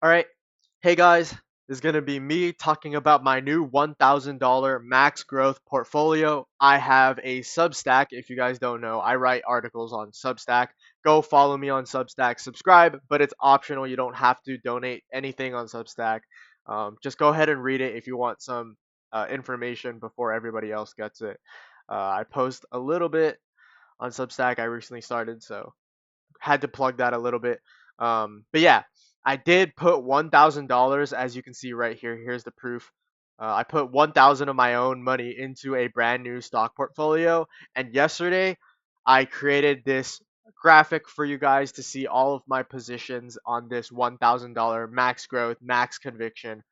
All right. Hey guys, this is going to be me talking about my new $1,000 max growth portfolio. I have a Substack. If you guys don't know, I write articles on Substack. Go follow me on Substack, subscribe, but it's optional. You don't have to donate anything on Substack. Just go ahead and read it if you want some information before everybody else gets it. I post a little bit on Substack. I recently started, so had to plug that a little bit. But yeah, I did put $1,000, as you can see right here. Here's the proof. I put 1,000 of my own money into a brand new stock portfolio, and yesterday I created this graphic for you guys to see all of my positions on this $1,000 max growth, max conviction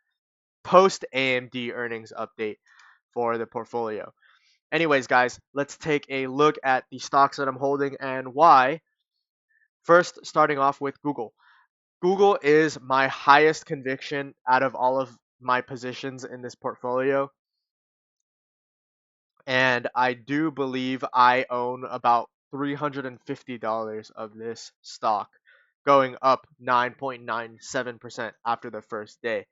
post AMD earnings update for the portfolio. Anyways, guys, let's take a look at the stocks that I'm holding and why. First, starting off with Google. Google is my highest conviction out of all of my positions in this portfolio. And I do believe I own about $350 of this stock, going up 9.97% after the first day.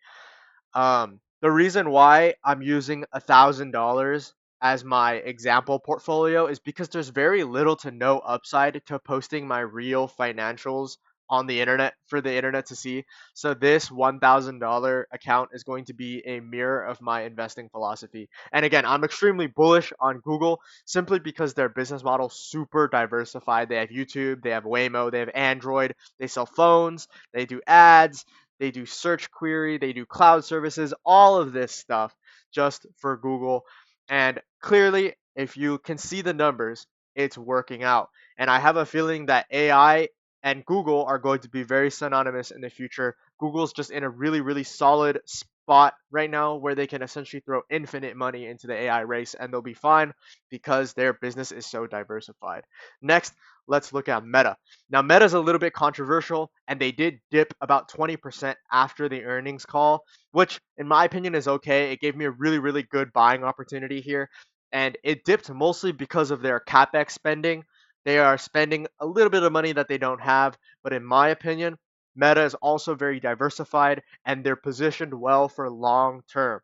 The reason why I'm using $1,000 as my example portfolio is because there's very little to no upside to posting my real financials on the internet for the internet to see. So this $1,000 account is going to be a mirror of my investing philosophy. And again, I'm extremely bullish on Google simply because their business model is super diversified. They have YouTube, they have Waymo, they have Android, they sell phones, they do ads, they do search query, they do cloud services, all of this stuff just for Google. And clearly, if you can see the numbers, it's working out. And I have a feeling that AI and Google are going to be very synonymous in the future. Google's just in a really, really solid spot right now where they can essentially throw infinite money into the AI race and they'll be fine because their business is so diversified. Next, let's look at Meta. Now, Meta's a little bit controversial, and they did dip about 20% after the earnings call, which, in my opinion, is okay. It gave me a really, really good buying opportunity here, and it dipped mostly because of their capex spending. They are spending a little bit of money that they don't have, but in my opinion, Meta is also very diversified, and they're positioned well for long term.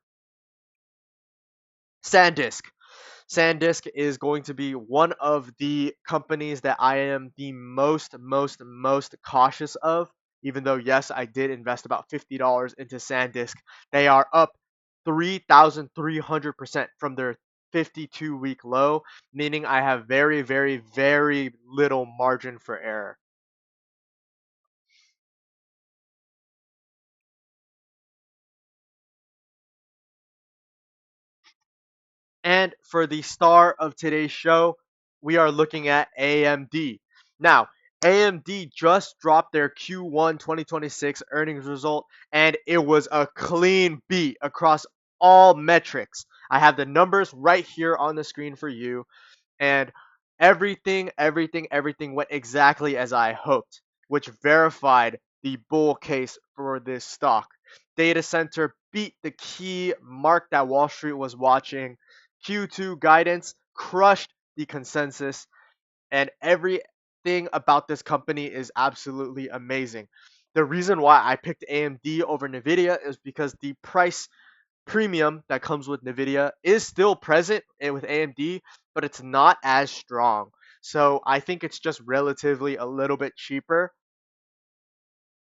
SanDisk. SanDisk is going to be one of the companies that I am the most cautious of. Even though, yes, I did invest about $50 into SanDisk, they are up 3,300% from their 52-week low, meaning I have very, very, very little margin for error. And for the star of today's show, we are looking at AMD. Now, AMD just dropped their Q1 2026 earnings result, and it was a clean beat across all metrics. I have the numbers right here on the screen for you, and everything went exactly as I hoped, which verified the bull case for this stock. Data center beat the key mark that Wall Street was watching. Q2 guidance crushed the consensus, and everything about this company is absolutely amazing. The reason why I picked AMD over Nvidia is because the price premium that comes with Nvidia is still present with AMD, but it's not as strong. So I think it's just relatively a little bit cheaper,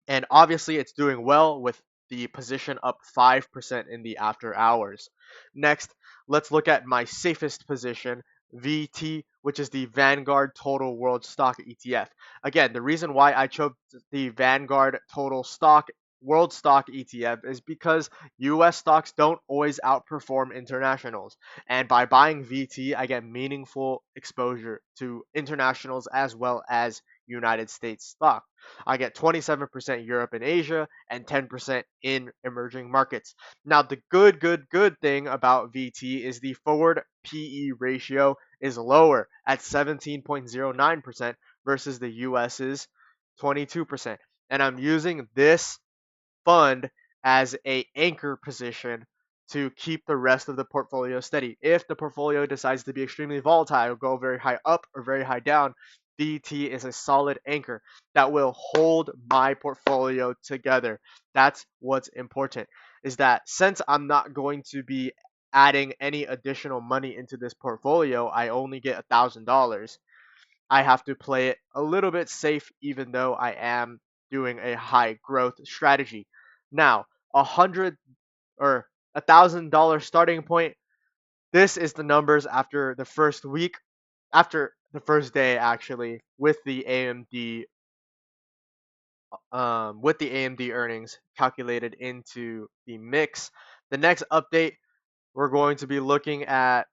and obviously it's doing well with the position up 5% in the after hours. Next, let's look at my safest position, VT, which is the Vanguard Total World Stock ETF. Again, the reason why I chose the Vanguard Total Stock World Stock ETF is because US stocks don't always outperform internationals. And by buying VT, I get meaningful exposure to internationals as well as United States stock. I get 27% Europe and Asia and 10% in emerging markets. Now, the good thing about VT is the forward PE ratio is lower at 17.09% versus the US's 22%. And I'm using this fund as a anchor position to keep the rest of the portfolio steady. If the portfolio decides to be extremely volatile, go very high up or very high down, USDT is a solid anchor that will hold my portfolio together. That's what's important, is that since I'm not going to be adding any additional money into this portfolio, I only get $1,000. I have to play it a little bit safe, even though I am doing a high growth strategy. Now, 100 or $1,000 starting point. This is the numbers after the first week, after the first day actually, with the AMD earnings calculated into the mix. The next update, we're going to be looking at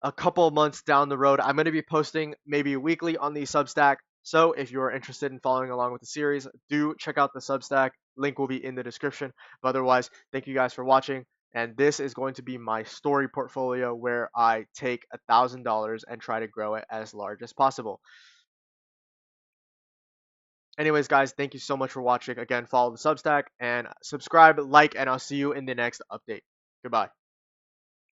a couple of months down the road. I'm going to be posting maybe weekly on the Substack. So if you're interested in following along with the series, do check out the Substack. Link will be in the description. But otherwise, thank you guys for watching. And this is going to be my story portfolio where I take $1,000 and try to grow it as large as possible. Anyways, guys, thank you so much for watching. Again, follow the Substack and subscribe, like, and I'll see you in the next update. Goodbye.